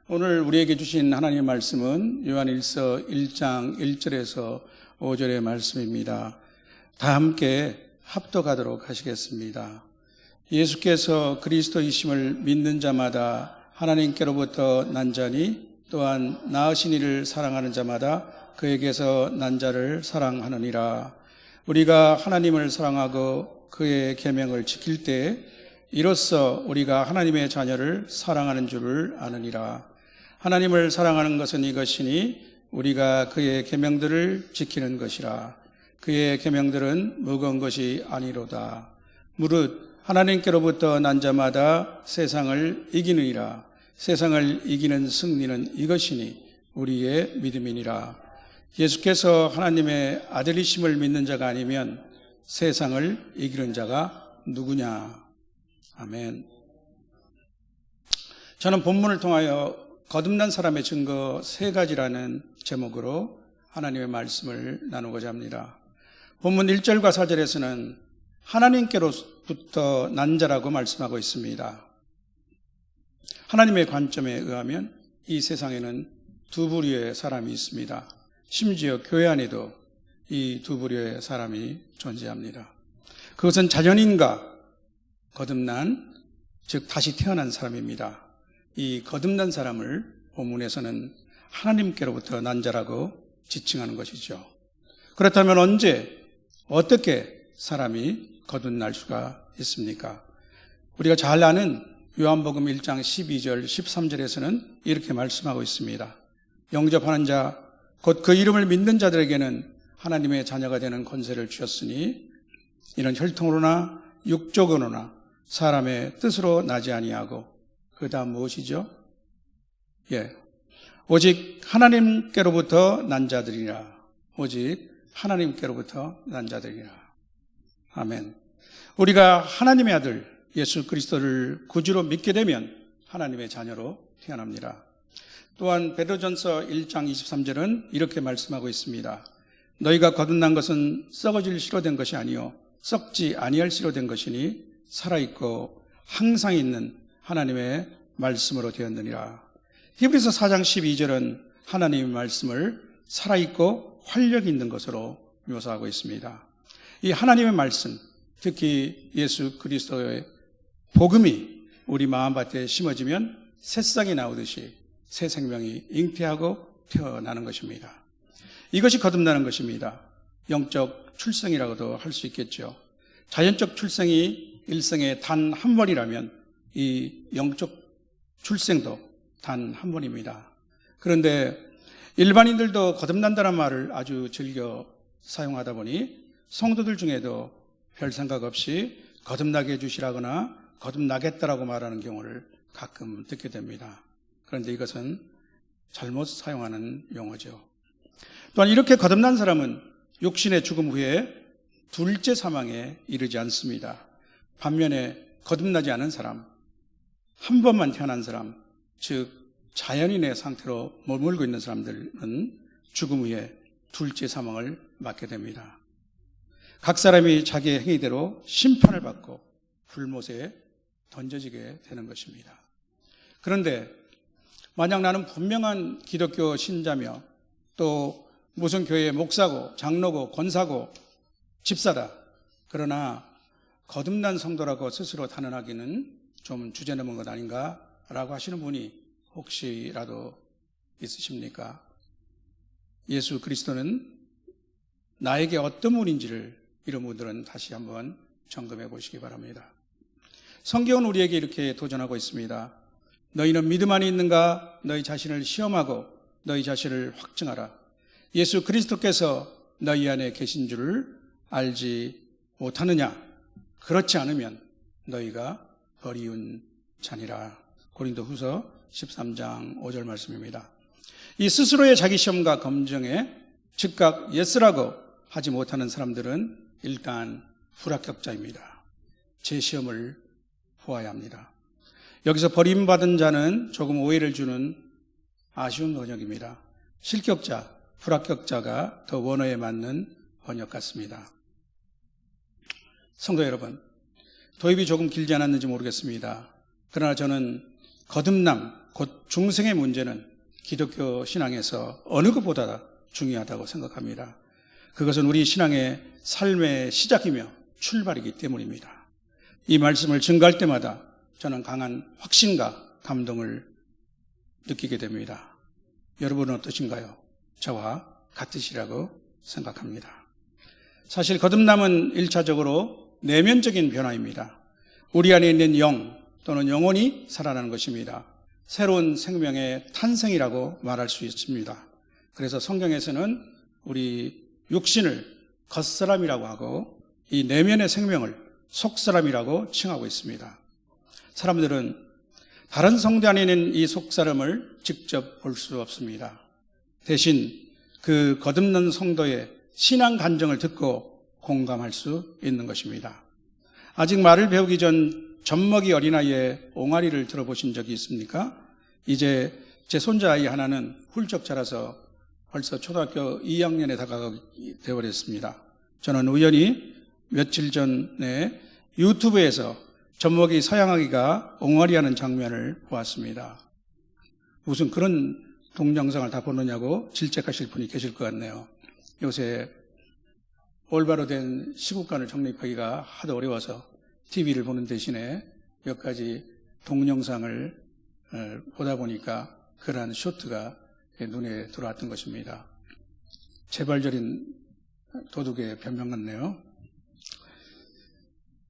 오늘 우리에게 주신 하나님의 말씀은 요한일서 1장 1절에서 5절의 말씀입니다. 다 함께 합독하도록 하시겠습니다. 예수께서 그리스도이심을 믿는 자마다 하나님께로부터 난 자니 또한 낳으신 이를 사랑하는 자마다 그에게서 난 자를 사랑하느니라. 우리가 하나님을 사랑하고 그의 계명을 지킬 때에 이로써 우리가 하나님의 자녀를 사랑하는 줄을 아느니라. 하나님을 사랑하는 것은 이것이니 우리가 그의 계명들을 지키는 것이라. 그의 계명들은 무거운 것이 아니로다. 무릇 하나님께로부터 난 자마다 세상을 이기느니라. 세상을 이기는 승리는 이것이니 우리의 믿음이니라. 예수께서 하나님의 아들이심을 믿는 자가 아니면 세상을 이기는 자가 누구냐. 아멘. 저는 본문을 통하여 거듭난 사람의 증거 3가지라는 제목으로 하나님의 말씀을 나누고자 합니다. 본문 1절과 4절에서는 하나님께로부터 난 자라고 말씀하고 있습니다. 하나님의 관점에 의하면 이 세상에는 두 부류의 사람이 있습니다. 심지어 교회 안에도 이 두 부류의 사람이 존재합니다. 그것은 자연인과 거듭난, 즉 다시 태어난 사람입니다. 이 거듭난 사람을 본문에서는 하나님께로부터 난 자라고 지칭하는 것이죠. 그렇다면 언제, 어떻게 사람이 거듭날 수가 있습니까? 우리가 잘 아는 요한복음 1장 12절, 13절에서는 이렇게 말씀하고 있습니다. 영접하는 자, 곧 그 이름을 믿는 자들에게는 하나님의 자녀가 되는 권세를 주셨으니 이는 혈통으로나 육적으로나 사람의 뜻으로 나지 아니하고 그 다음 무엇이죠? 오직 하나님께로부터 난 자들이라. 오직 하나님께로부터 난 자들이라. 아멘. 우리가 하나님의 아들 예수 그리스도를 구주로 믿게 되면 하나님의 자녀로 태어납니다. 또한 베드로전서 1장 23절은 이렇게 말씀하고 있습니다. 너희가 거듭난 것은 썩어질 씨로 된 것이 아니요 썩지 아니할 씨로 된 것이니 살아있고 항상 있는 하나님의 말씀으로 되었느니라. 히브리서 4장 12절은 하나님의 말씀을 살아있고 활력 있는 것으로 묘사하고 있습니다. 이 하나님의 말씀, 특히 예수 그리스도의 복음이 우리 마음밭에 심어지면 새싹이 나오듯이 새 생명이 잉태하고 태어나는 것입니다. 이것이 거듭나는 것입니다. 영적 출생이라고도 할 수 있겠죠. 자연적 출생이 일생에 단 한 번이라면 이 영적 출생도 단 한 번입니다. 그런데 일반인들도 거듭난다는 말을 아주 즐겨 사용하다 보니 성도들 중에도 별 생각 없이 거듭나게 해주시라거나 거듭나겠다라고 말하는 경우를 가끔 듣게 됩니다. 그런데 이것은 잘못 사용하는 용어죠. 또한 이렇게 거듭난 사람은 육신의 죽음 후에 둘째 사망에 이르지 않습니다. 반면에 거듭나지 않은 사람, 한 번만 태어난 사람, 즉 자연인의 상태로 머물고 있는 사람들은 죽음 후에 둘째 사망을 맞게 됩니다. 각 사람이 자기의 행위대로 심판을 받고 불못에 던져지게 되는 것입니다. 그런데 만약 나는 분명한 기독교 신자며 또 무슨 교회의 목사고 장로고 권사고 집사다. 그러나 거듭난 성도라고 스스로 단언하기는 좀 주제넘은 것 아닌가라고 하시는 분이 혹시라도 있으십니까? 예수 그리스도는 나에게 어떤 분인지를 이런 분들은 다시 한번 점검해 보시기 바랍니다. 성경은 우리에게 이렇게 도전하고 있습니다. 너희는 믿음 안에 있는가? 너희 자신을 시험하고 너희 자신을 확증하라. 예수 그리스도께서 너희 안에 계신 줄을 알지 못하느냐? 그렇지 않으면 너희가 버리운 자니라. 고린도후서 13장 5절 말씀입니다. 이 스스로의 자기 시험과 검증에 즉각 예스라고 하지 못하는 사람들은 일단 불합격자입니다. 제 시험을 보아야 합니다. 여기서 버림받은 자는 조금 오해를 주는 아쉬운 번역입니다. 실격자, 불합격자가 더 원어에 맞는 번역 같습니다. 성도 여러분, 도입이 조금 길지 않았는지 모르겠습니다. 그러나 저는 거듭남, 곧 중생의 문제는 기독교 신앙에서 어느 것보다 중요하다고 생각합니다. 그것은 우리 신앙의 삶의 시작이며 출발이기 때문입니다. 이 말씀을 증거할 때마다 저는 강한 확신과 감동을 느끼게 됩니다. 여러분은 어떠신가요? 저와 같으시라고 생각합니다. 사실 거듭남은 1차적으로 내면적인 변화입니다. 우리 안에 있는 영 또는 영혼이 살아나는 것입니다. 새로운 생명의 탄생이라고 말할 수 있습니다. 그래서 성경에서는 우리 육신을 겉사람이라고 하고 이 내면의 생명을 속사람이라고 칭하고 있습니다. 사람들은 다른 성도 안에 있는 이 속사람을 직접 볼 수 없습니다. 대신 그 거듭난 성도의 신앙 간증을 듣고 공감할 수 있는 것입니다. 아직 말을 배우기 전 젖먹이 어린아이의 옹알이를 들어보신 적이 있습니까? 이제 제 손자아이 하나는 훌쩍 자라서 벌써 초등학교 2학년에 다가가게 되어버렸습니다. 저는 우연히 며칠 전에 유튜브에서 젖먹이 서양아기가 옹알이하는 장면을 보았습니다. 무슨 그런 동영상을 다 보느냐고 질책하실 분이 계실 것 같네요. 요새 올바로 된 시국관을 정립하기가 하도 어려워서 TV를 보는 대신에 몇 가지 동영상을 보다 보니까 그러한 쇼트가 눈에 들어왔던 것입니다. 재발절인 도둑의 변명 같네요.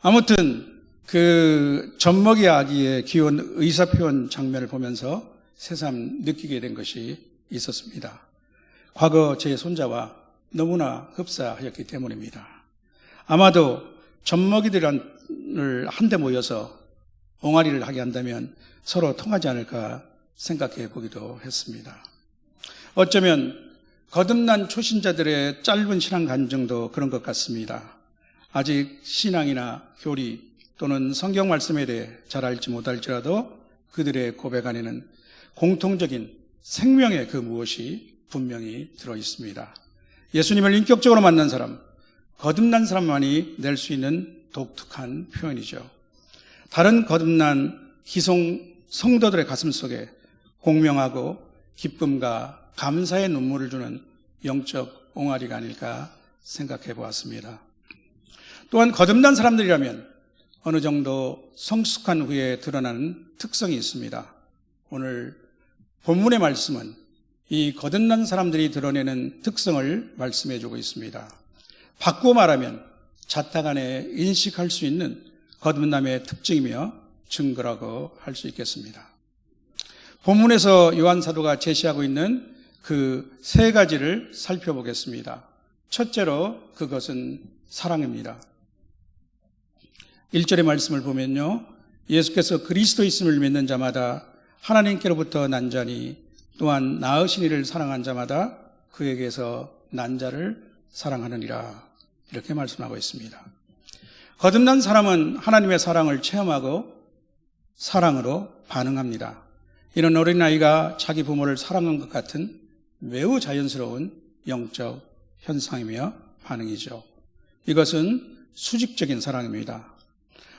아무튼 그 젖먹이 아기의 귀여운 의사표현 장면을 보면서 새삼 느끼게 된 것이 있었습니다. 과거 제 손자와 너무나 흡사하였기 때문입니다. 아마도 젖먹이들을 한데 모여서 옹알이를 하게 한다면 서로 통하지 않을까 생각해 보기도 했습니다. 어쩌면 거듭난 초신자들의 짧은 신앙 간증도 그런 것 같습니다. 아직 신앙이나 교리 또는 성경 말씀에 대해 잘 알지 못할지라도 그들의 고백 안에는 공통적인 생명의 그 무엇이 분명히 들어 있습니다. 예수님을 인격적으로 만난 사람, 거듭난 사람만이 낼 수 있는 독특한 표현이죠. 다른 거듭난 기성 성도들의 가슴 속에 공명하고 기쁨과 감사의 눈물을 주는 영적 옹알이가 아닐까 생각해 보았습니다. 또한 거듭난 사람들이라면 어느 정도 성숙한 후에 드러나는 특성이 있습니다. 오늘 본문의 말씀은 이 거듭난 사람들이 드러내는 특성을 말씀해 주고 있습니다. 바꾸어 말하면 자타 간에 인식할 수 있는 거듭남의 특징이며 증거라고 할 수 있겠습니다. 본문에서 요한 사도가 제시하고 있는 그 세 가지를 살펴보겠습니다. 첫째로 그것은 사랑입니다. 1절의 말씀을 보면요, 예수께서 그리스도 있음을 믿는 자마다 하나님께로부터 난 자니 또한 낳으신 이를 사랑한 자마다 그에게서 난 자를 사랑하느니라, 이렇게 말씀하고 있습니다. 거듭난 사람은 하나님의 사랑을 체험하고 사랑으로 반응합니다. 이는 어린아이가 자기 부모를 사랑한 것 같은 매우 자연스러운 영적 현상이며 반응이죠. 이것은 수직적인 사랑입니다.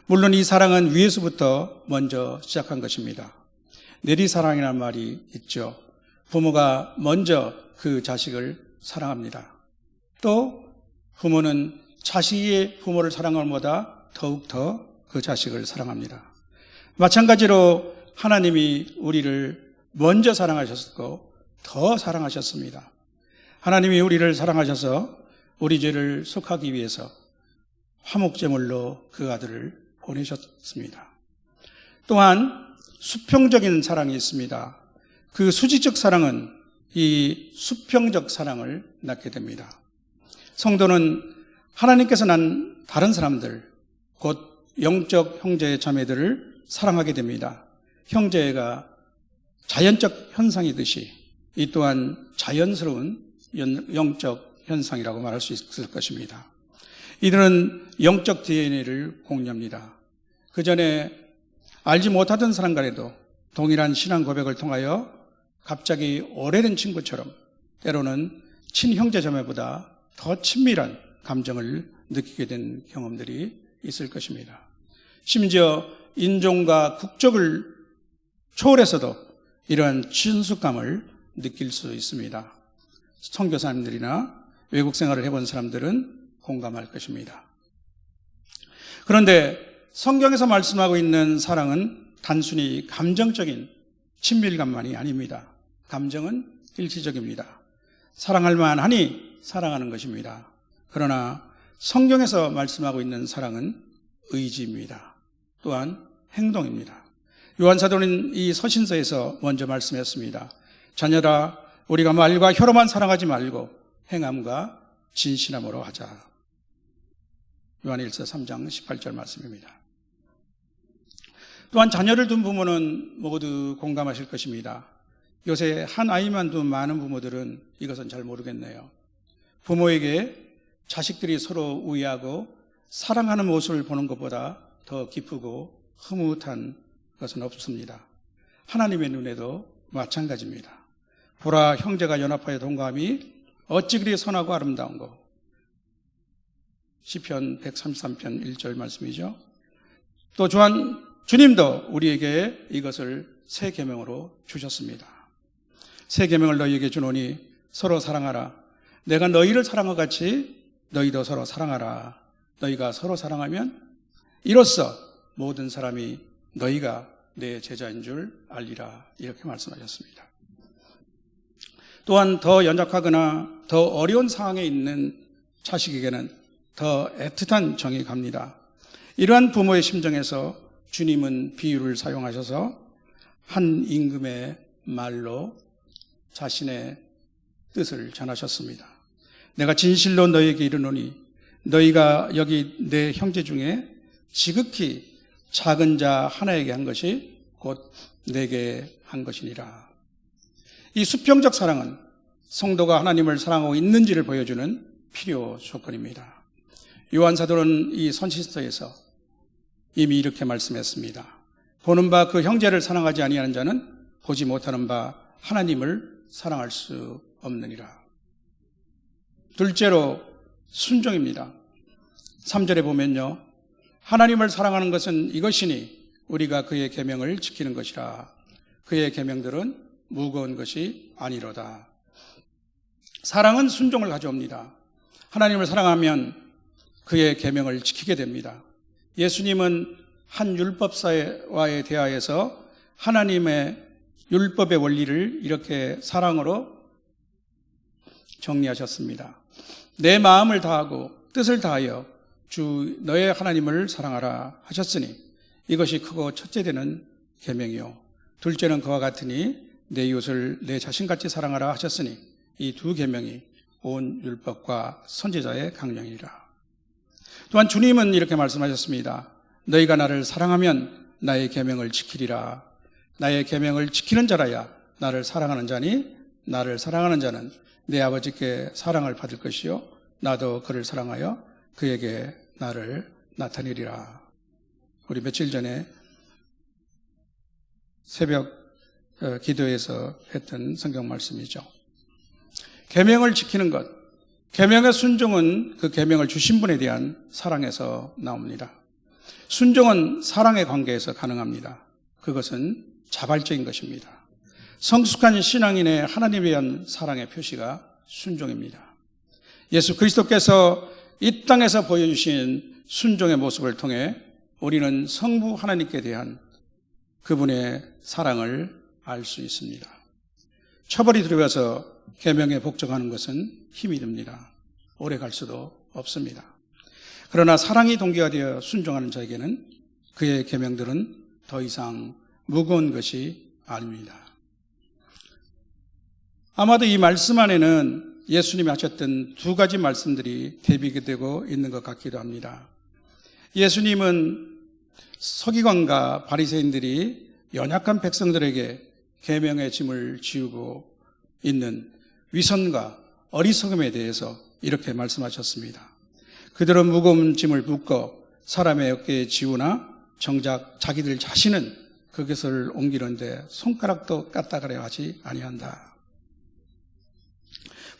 물론 이 사랑은 위에서부터 먼저 시작한 것입니다. 내리사랑이라는 말이 있죠. 부모가 먼저 그 자식을 사랑합니다. 또 부모는 자식이 부모를 사랑하는 것보다 더욱더 그 자식을 사랑합니다. 마찬가지로 하나님이 우리를 먼저 사랑하셨고 더 사랑하셨습니다. 하나님이 우리를 사랑하셔서 우리 죄를 속하기 위해서 화목제물로 그 아들을 보내셨습니다. 또한 수평적인 사랑이 있습니다. 그 수직적 사랑은 이 수평적 사랑을 낳게 됩니다. 성도는 하나님께서 난 다른 사람들, 곧 영적 형제 자매들을 사랑하게 됩니다. 형제가 자연적 현상이듯이 이 또한 자연스러운 영적 현상이라고 말할 수 있을 것입니다. 이들은 영적 DNA를 공유합니다. 그 전에 알지 못하던 사람 간에도 동일한 신앙 고백을 통하여 갑자기 오래된 친구처럼 때로는 친형제 자매보다 더 친밀한 감정을 느끼게 된 경험들이 있을 것입니다. 심지어 인종과 국적을 초월해서도 이러한 친숙감을 느낄 수 있습니다. 선교사님들이나 외국 생활을 해본 사람들은 공감할 것입니다. 그런데 성경에서 말씀하고 있는 사랑은 단순히 감정적인 친밀감만이 아닙니다. 감정은 일시적입니다. 사랑할 만하니 사랑하는 것입니다. 그러나 성경에서 말씀하고 있는 사랑은 의지입니다. 또한 행동입니다. 요한사도는 이 서신서에서 먼저 말씀했습니다. 자녀라, 우리가 말과 혀로만 사랑하지 말고 행함과 진실함으로 하자. 요한일서 3장 18절 말씀입니다. 또한 자녀를 둔 부모는 모두 공감하실 것입니다. 요새 한 아이만 둔 많은 부모들은 이것은 잘 모르겠네요. 부모에게 자식들이 서로 우애하고 사랑하는 모습을 보는 것보다 더 기쁘고 흐뭇한 것은 없습니다. 하나님의 눈에도 마찬가지입니다. 보라, 형제가 연합하여 동감이 어찌 그리 선하고 아름다운고. 시편 133편 1절 말씀이죠. 또 주님도 우리에게 이것을 새 계명으로 주셨습니다. 새 계명을 너희에게 주노니 서로 사랑하라. 내가 너희를 사랑한 것 같이 너희도 서로 사랑하라. 너희가 서로 사랑하면 이로써 모든 사람이 너희가 내 제자인 줄 알리라. 이렇게 말씀하셨습니다. 또한 더 연약하거나 더 어려운 상황에 있는 자식에게는 더 애틋한 정이 갑니다. 이러한 부모의 심정에서 주님은 비유를 사용하셔서 한 임금의 말로 자신의 뜻을 전하셨습니다. 내가 진실로 너희에게 이르노니 너희가 여기 내 형제 중에 지극히 작은 자 하나에게 한 것이 곧 내게 한 것이니라. 이 수평적 사랑은 성도가 하나님을 사랑하고 있는지를 보여주는 필요 조건입니다. 요한사도는 이 선지서에서 이미 이렇게 말씀했습니다. 보는 바 그 형제를 사랑하지 아니하는 자는 보지 못하는 바 하나님을 사랑할 수 없느니라. 둘째로 순종입니다. 3절에 보면요, 하나님을 사랑하는 것은 이것이니 우리가 그의 계명을 지키는 것이라. 그의 계명들은 무거운 것이 아니로다. 사랑은 순종을 가져옵니다. 하나님을 사랑하면 그의 계명을 지키게 됩니다. 예수님은 한 율법사와의 대화에서 하나님의 율법의 원리를 이렇게 사랑으로 정리하셨습니다. 내 마음을 다하고 뜻을 다하여 주 너의 하나님을 사랑하라 하셨으니 이것이 크고 첫째 되는 계명이요 둘째는 그와 같으니 내 이웃을 내 자신같이 사랑하라 하셨으니 이 두 계명이 온 율법과 선지자의 강령이라. 또한 주님은 이렇게 말씀하셨습니다. 너희가 나를 사랑하면 나의 계명을 지키리라. 나의 계명을 지키는 자라야 나를 사랑하는 자니 나를 사랑하는 자는 내 아버지께 사랑을 받을 것이요 나도 그를 사랑하여 그에게 나를 나타내리라. 우리 며칠 전에 새벽 기도에서 했던 성경 말씀이죠. 계명을 지키는 것, 계명의 순종은 그 계명을 주신 분에 대한 사랑에서 나옵니다. 순종은 사랑의 관계에서 가능합니다. 그것은 자발적인 것입니다. 성숙한 신앙인의 하나님에 대한 사랑의 표시가 순종입니다. 예수 그리스도께서 이 땅에서 보여주신 순종의 모습을 통해 우리는 성부 하나님께 대한 그분의 사랑을 알 수 있습니다. 처벌이 두려워서 계명에 복종하는 것은 힘이 듭니다. 오래 갈 수도 없습니다. 그러나 사랑이 동기가 되어 순종하는 자에게는 그의 계명들은 더 이상 무거운 것이 아닙니다. 아마도 이 말씀 안에는 예수님이 하셨던 두 가지 말씀들이 대비되고 있는 것 같기도 합니다. 예수님은 서기관과 바리새인들이 연약한 백성들에게 계명의 짐을 지우고 있는 위선과 어리석음에 대해서 이렇게 말씀하셨습니다. 그들은 무거운 짐을 묶어 사람의 어깨에 지우나 정작 자기들 자신은 그것을 옮기는데 손가락도 까딱하려 하지 아니한다.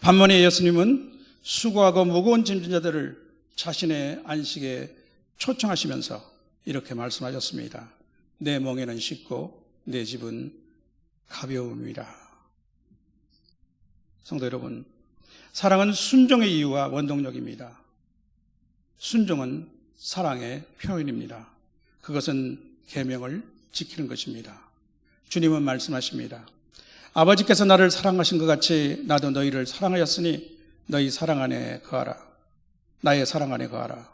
반면에 예수님은 수고하고 무거운 짐진자들을 자신의 안식에 초청하시면서 이렇게 말씀하셨습니다. 내 멍에는 쉽고 내 집은 가벼움이라. 성도 여러분, 사랑은 순종의 이유와 원동력입니다. 순종은 사랑의 표현입니다. 그것은 계명을 지키는 것입니다. 주님은 말씀하십니다. 아버지께서 나를 사랑하신 것 같이 나도 너희를 사랑하였으니 너희 사랑 안에 거하라. 나의 사랑 안에 거하라.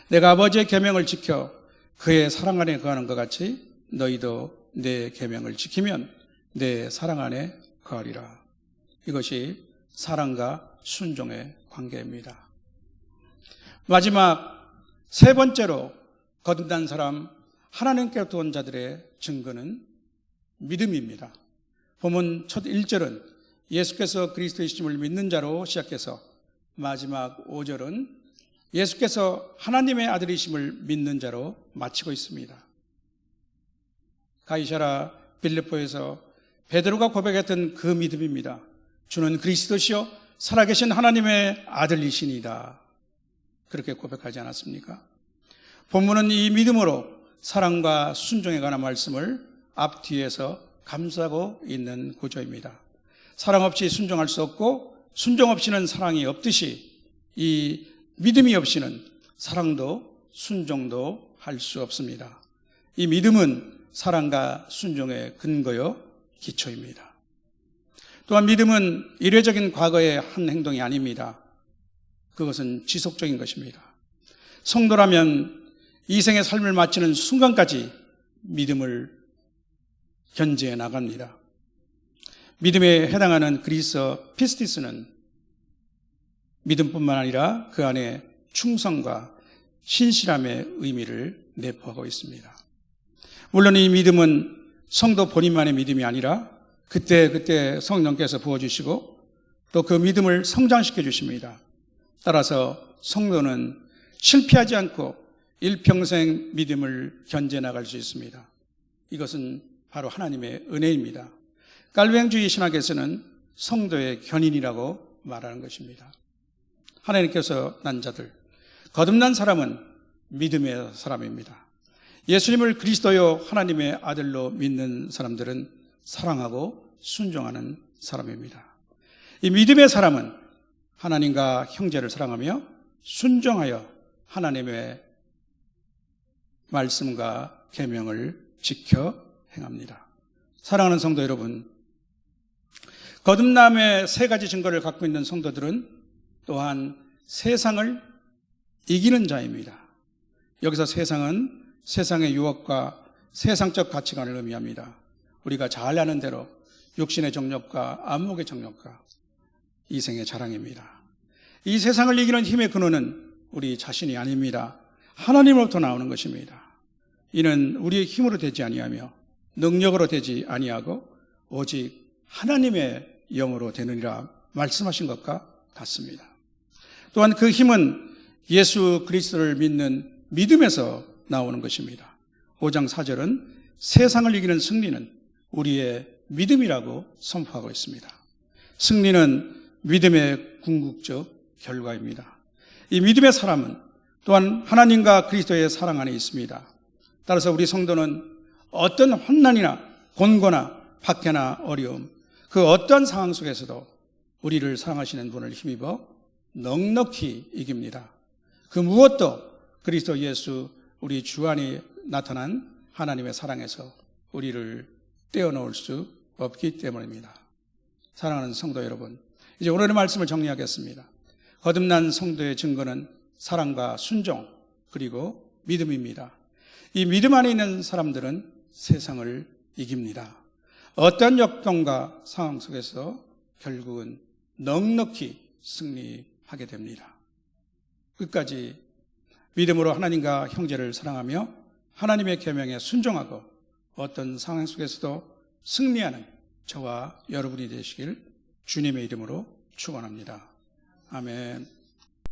내가 아버지의 계명을 지켜 그의 사랑 안에 거하는 것 같이 너희도 내 계명을 지키면 내 사랑 안에 거하리라. 이것이 사랑과 순종의 관계입니다. 마지막 세 번째로 거듭난 사람, 하나님께로부터 온 자들의 증거는 믿음입니다. 본문 첫 1절은 예수께서 그리스도이심을 믿는 자로 시작해서 마지막 5절은 예수께서 하나님의 아들이심을 믿는 자로 마치고 있습니다. 가이사라 빌립보에서 베드로가 고백했던 그 믿음입니다. 주는 그리스도시요 살아계신 하나님의 아들이시니다. 그렇게 고백하지 않았습니까? 본문은 이 믿음으로 사랑과 순종에 관한 말씀을 앞뒤에서 감싸고 있는 구조입니다. 사랑 없이 순종할 수 없고 순종 없이는 사랑이 없듯이 이 믿음이 없이는 사랑도 순종도 할 수 없습니다. 이 믿음은 사랑과 순종의 근거요 기초입니다. 또한 믿음은 일회적인 과거의 한 행동이 아닙니다. 그것은 지속적인 것입니다. 성도라면 이 생의 삶을 마치는 순간까지 믿음을 견지해 나갑니다. 믿음에 해당하는 그리스어 피스티스는 믿음뿐만 아니라 그 안에 충성과 신실함의 의미를 내포하고 있습니다. 물론 이 믿음은 성도 본인만의 믿음이 아니라 그때 성령께서 부어주시고 또 그 믿음을 성장시켜 주십니다. 따라서 성도는 실패하지 않고 일평생 믿음을 견제 나갈 수 있습니다. 이것은 바로 하나님의 은혜입니다. 깔뱅주의 신학에서는 성도의 견인이라고 말하는 것입니다. 하나님께서 난 자들, 거듭난 사람은 믿음의 사람입니다. 예수님을 그리스도요 하나님의 아들로 믿는 사람들은 사랑하고 순종하는 사람입니다. 이 믿음의 사람은 하나님과 형제를 사랑하며 순종하여 하나님의 말씀과 계명을 지켜 행합니다. 사랑하는 성도 여러분, 거듭남의 세 가지 증거를 갖고 있는 성도들은 또한 세상을 이기는 자입니다. 여기서 세상은 세상의 유혹과 세상적 가치관을 의미합니다. 우리가 잘 아는 대로 육신의 정욕과 안목의 정욕과 이생의 자랑입니다. 이 세상을 이기는 힘의 근원은 우리 자신이 아닙니다. 하나님으로부터 나오는 것입니다. 이는 우리의 힘으로 되지 아니하며 능력으로 되지 아니하고 오직 하나님의 영으로 되느니라 말씀하신 것과 같습니다. 또한 그 힘은 예수 그리스도를 믿는 믿음에서 나오는 것입니다. 5장 4절은 세상을 이기는 승리는 우리의 믿음이라고 선포하고 있습니다. 승리는 믿음의 궁극적 결과입니다. 이 믿음의 사람은 또한 하나님과 그리스도의 사랑 안에 있습니다. 따라서 우리 성도는 어떤 환난이나 곤고나 박해나 어려움, 그 어떠한 상황 속에서도 우리를 사랑하시는 분을 힘입어 넉넉히 이깁니다. 그 무엇도 그리스도 예수 우리 주 안에 나타난 하나님의 사랑에서 우리를 떼어놓을 수 없기 때문입니다. 사랑하는 성도 여러분, 이제 오늘의 말씀을 정리하겠습니다. 거듭난 성도의 증거는 사랑과 순종 그리고 믿음입니다. 이 믿음 안에 있는 사람들은 세상을 이깁니다. 어떤 역경과 상황 속에서 결국은 넉넉히 승리하게 됩니다. 끝까지 믿음으로 하나님과 형제를 사랑하며 하나님의 계명에 순종하고 어떤 상황 속에서도 승리하는 저와 여러분이 되시길 주님의 이름으로 축원합니다. 아멘.